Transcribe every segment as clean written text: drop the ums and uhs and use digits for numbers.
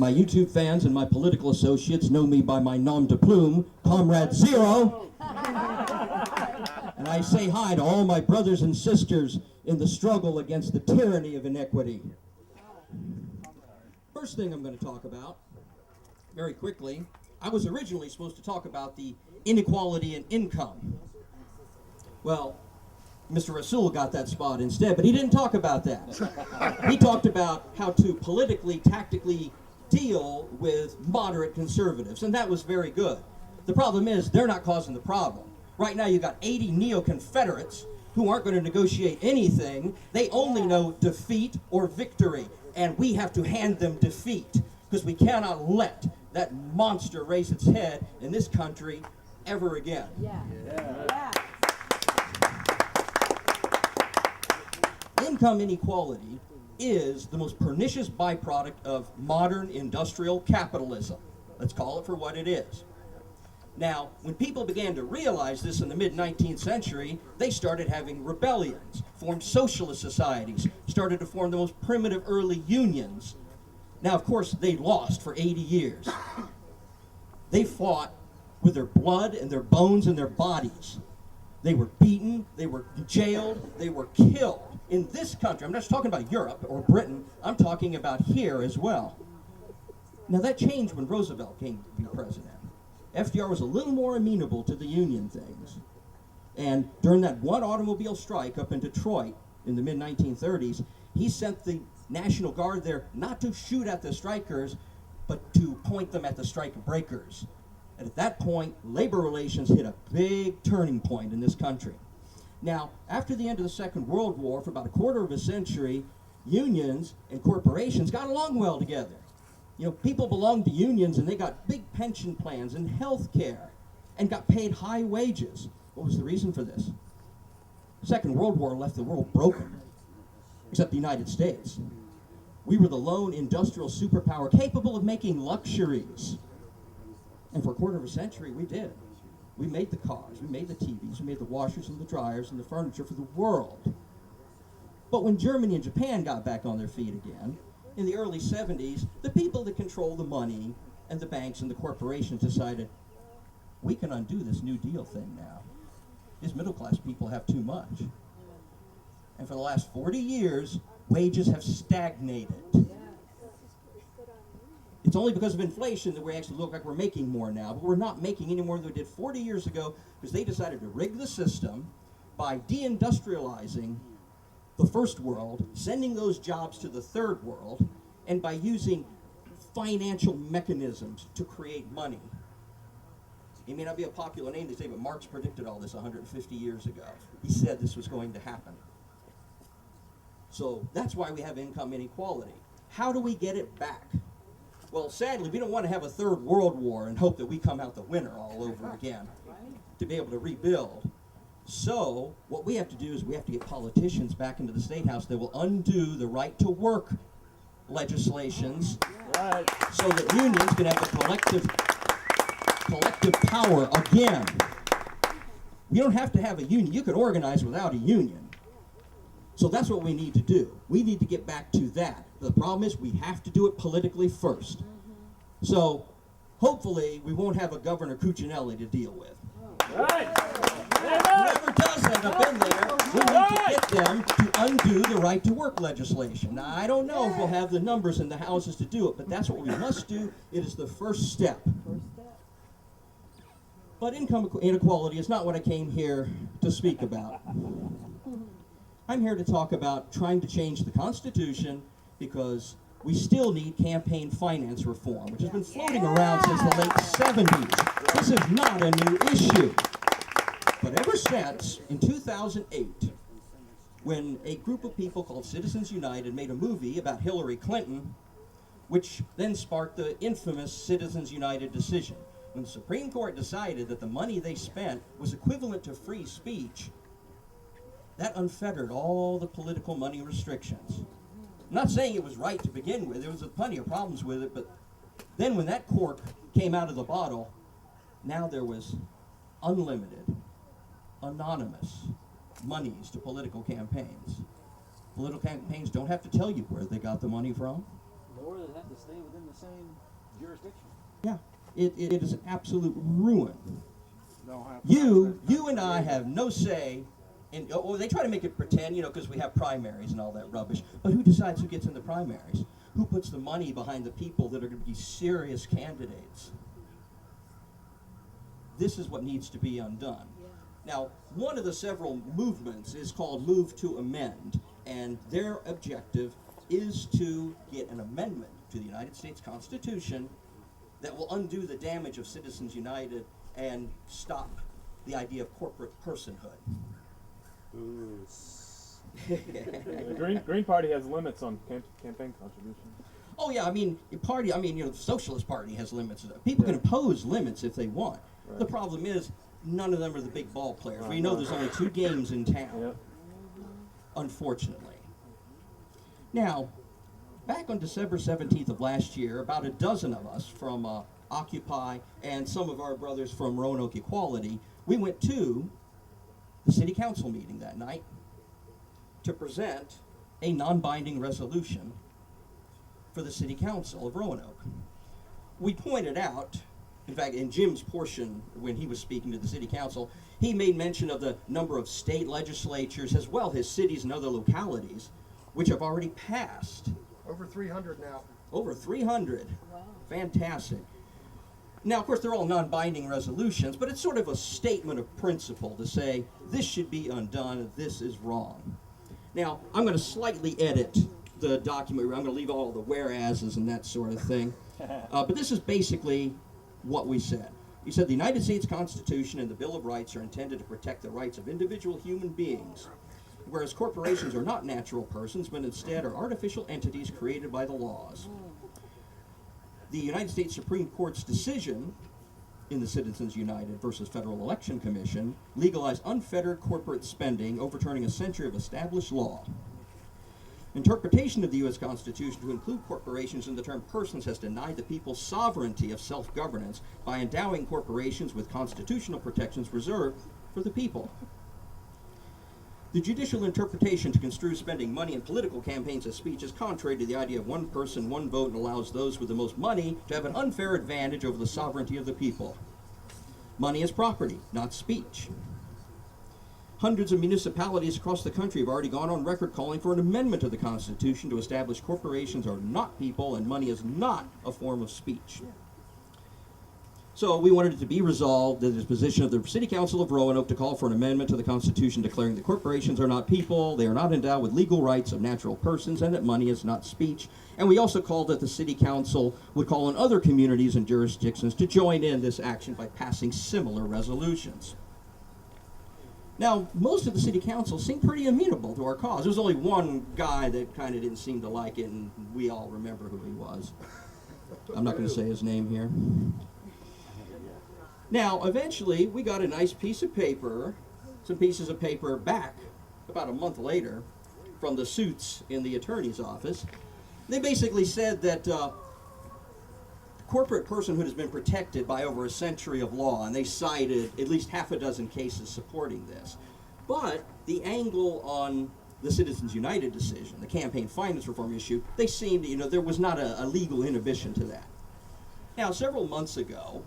My YouTube fans and my political associates know me by my nom de plume, Comrade Zero. And I say hi to all my brothers and sisters in the struggle against the tyranny of inequity. First thing I'm going to talk about, very quickly, I was originally supposed to talk about the inequality in income. Well, Mr. Rasul got that spot instead, but he didn't talk about that. He talked about how to politically, tactically deal with moderate conservatives, and that was very good. The problem is, they're not causing the problem. Right now, you've got 80 neo-Confederates who aren't going to negotiate anything. They only know defeat or victory, and we have to hand them defeat, because we cannot let that monster raise its head in this country ever again. Income inequality is the most pernicious byproduct of modern industrial capitalism. Let's call it for what it is. Now, when people began to realize this in the mid-19th century, they started having rebellions, formed socialist societies, started to form the most primitive early unions. Now, of course, they lost for 80 years. They fought with their blood and their bones and their bodies. They were beaten, they were jailed, they were killed. In this country, I'm not just talking about Europe or Britain, I'm talking about here as well. Now, that changed when Roosevelt came to be president. FDR was a little more amenable to the union things. And during that one automobile strike up in Detroit in the mid-1930s, he sent the National Guard there not to shoot at the strikers, but to point them at the strike breakers. And at that point, labor relations hit a big turning point in this country. Now, after the end of the Second World War, for about a quarter of a century, unions and corporations got along well together. You know, people belonged to unions and they got big pension plans and health care and got paid high wages. What was the reason for this? The Second World War left the world broken, except the United States. We were the lone industrial superpower capable of making luxuries. And for a quarter of a century, we did. We made the cars, we made the TVs, we made the washers and the dryers and the furniture for the world. But when Germany and Japan got back on their feet again, in the early 70s, the people that control the money and the banks and the corporations decided, we can undo this New Deal thing now. These middle-class people have too much. And for the last 40 years, wages have stagnated. It's only because of inflation that we actually look like we're making more now, but we're not making any more than we did 40 years ago because they decided to rig the system by deindustrializing the first world, sending those jobs to the third world, and by using financial mechanisms to create money. It may not be a popular name to say, but Marx predicted all this 150 years ago. He said this was going to happen. So that's why we have income inequality. How do we get it back? Well, sadly, we don't want to have a third world war and hope that we come out the winner all over again to be able to rebuild. So what we have to do is we have to get politicians back into the State House that will undo the right to work legislations so that unions can have the collective power again. You don't have to have a union. You can organize without a union. So that's what we need to do. We need to get back to that. The problem is we have to do it politically first. So hopefully we won't have a Governor Cuccinelli to deal with. Whoever does end up in there, we need to get them to undo the right to work legislation. Now, I don't know if we'll have the numbers in the houses to do it, but that's what we must do. It is the first step. But income inequality is not what I came here to speak about. I'm here to talk about trying to change the Constitution because we still need campaign finance reform, which has been floating around since the late 70s. This is not a new issue. But ever since, in 2008, when a group of people called Citizens United made a movie about Hillary Clinton, which then sparked the infamous Citizens United decision. When the Supreme Court decided that the money they spent was equivalent to free speech, that unfettered all the political money restrictions. I'm not saying it was right to begin with. There was plenty of problems with it, but then when that cork came out of the bottle, now there was unlimited, anonymous monies to political campaigns. Political campaigns don't have to tell you where they got the money from. Or they have to stay within the same jurisdiction. Yeah, it is an absolute ruin. Don't have You and I have no say in, oh, they try to make it pretend, because we have primaries and all that rubbish. But who decides who gets in the primaries? Who puts the money behind the people that are going to be serious candidates? This is what needs to be undone. Now, one of the several movements is called Move to Amend, and their objective is to get an amendment to the United States Constitution that will undo the damage of Citizens United and stop the idea of corporate personhood. Ooh. The Green Party has limits on campaign contributions. Oh yeah, the Socialist Party has limits. People can impose limits if they want. Right. The problem is, none of them are the big ball players. We know there's only 2 games in town, Yep. unfortunately. Now, back on December 17th of last year, about a dozen of us from Occupy and some of our brothers from Roanoke Equality, we went to the city council meeting that night to present a non-binding resolution for the city council of Roanoke. We pointed out, in fact, in Jim's portion, when he was speaking to the city council, he made mention of the number of state legislatures as well as cities and other localities which have already passed. over 300 now. Over 300. Wow. Fantastic. Now, of course, they're all non-binding resolutions, but it's sort of a statement of principle to say this should be undone, this is wrong. Now, I'm going to slightly edit the document. I'm going to leave all the whereases and that sort of thing. But this is basically what we said. We said the United States Constitution and the Bill of Rights are intended to protect the rights of individual human beings, whereas corporations are not natural persons, but instead are artificial entities created by the laws. The United States Supreme Court's decision in the Citizens United versus Federal Election Commission legalized unfettered corporate spending, overturning a century of established law. Interpretation of the U.S. Constitution to include corporations in the term persons has denied the people sovereignty of self-governance by endowing corporations with constitutional protections reserved for the people. The judicial interpretation to construe spending money in political campaigns as speech is contrary to the idea of one person, one vote, and allows those with the most money to have an unfair advantage over the sovereignty of the people. Money is property, not speech. Hundreds of municipalities across the country have already gone on record calling for an amendment to the Constitution to establish corporations are not people and money is not a form of speech. So we wanted it to be resolved that it is position of the City Council of Roanoke to call for an amendment to the Constitution declaring that corporations are not people, they are not endowed with legal rights of natural persons, and that money is not speech. And we also called that the City Council would call on other communities and jurisdictions to join in this action by passing similar resolutions. Now, most of the City Council seemed pretty amenable to our cause. There was only one guy that kind of didn't seem to like it, and we all remember who he was. I'm not going to say his name here. Now, eventually, we got a nice piece of paper, some pieces of paper back about a month later from the suits in the attorney's office. They basically said that corporate personhood has been protected by over a century of law, and they cited at least half a dozen cases supporting this. But the angle on the Citizens United decision, the campaign finance reform issue, they seemed, there was not a legal inhibition to that. Now, several months ago,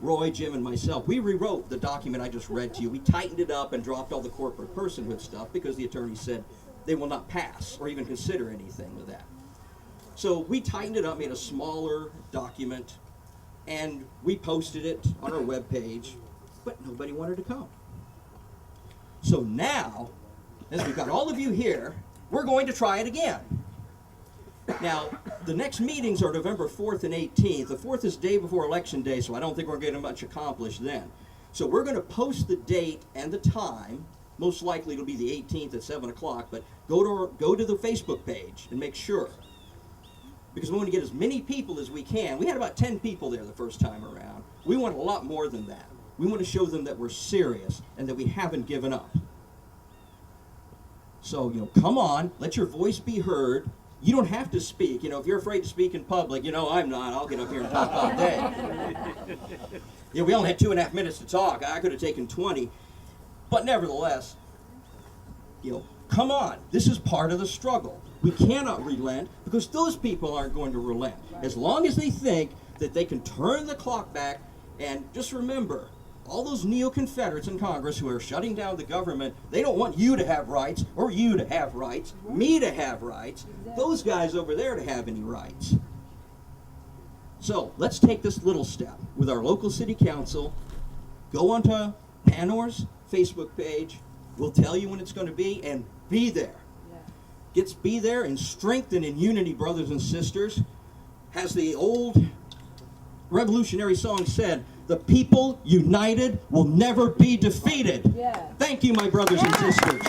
Roy, Jim, and myself, we rewrote the document I just read to you. We tightened it up and dropped all the corporate personhood stuff because the attorney said they will not pass or even consider anything with that. So we tightened it up, made a smaller document, and we posted it on our webpage, but nobody wanted to come. So now, as we've got all of you here, we're going to try it again. Now, the next meetings are November 4th and 18th. The 4th is day before Election Day, so I don't think we're getting much accomplished then. So we're going to post the date and the time. Most likely it'll be the 18th at 7 o'clock, but go to the Facebook page and make sure. Because we want to get as many people as we can. We had about 10 people there the first time around. We want a lot more than that. We want to show them that we're serious and that we haven't given up. So, come on, let your voice be heard. You don't have to speak. If you're afraid to speak in public, I'm not. I'll get up here and talk all day. We only had 2.5 minutes to talk. I could have taken 20. But nevertheless, come on. This is part of the struggle. We cannot relent because those people aren't going to relent. As long as they think that they can turn the clock back, and just remember, all those neo-Confederates in Congress who are shutting down the government, they don't want you to have rights, or you to have rights, me to have rights, those guys over there to have any rights. So let's take this little step with our local city council. Go onto PANOR's Facebook page. We'll tell you when it's going to be, and be there. Be there and strengthen in unity, brothers and sisters. As the old revolutionary song said, the people united will never be defeated. Yeah. Thank you, my brothers and sisters.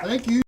Thank you.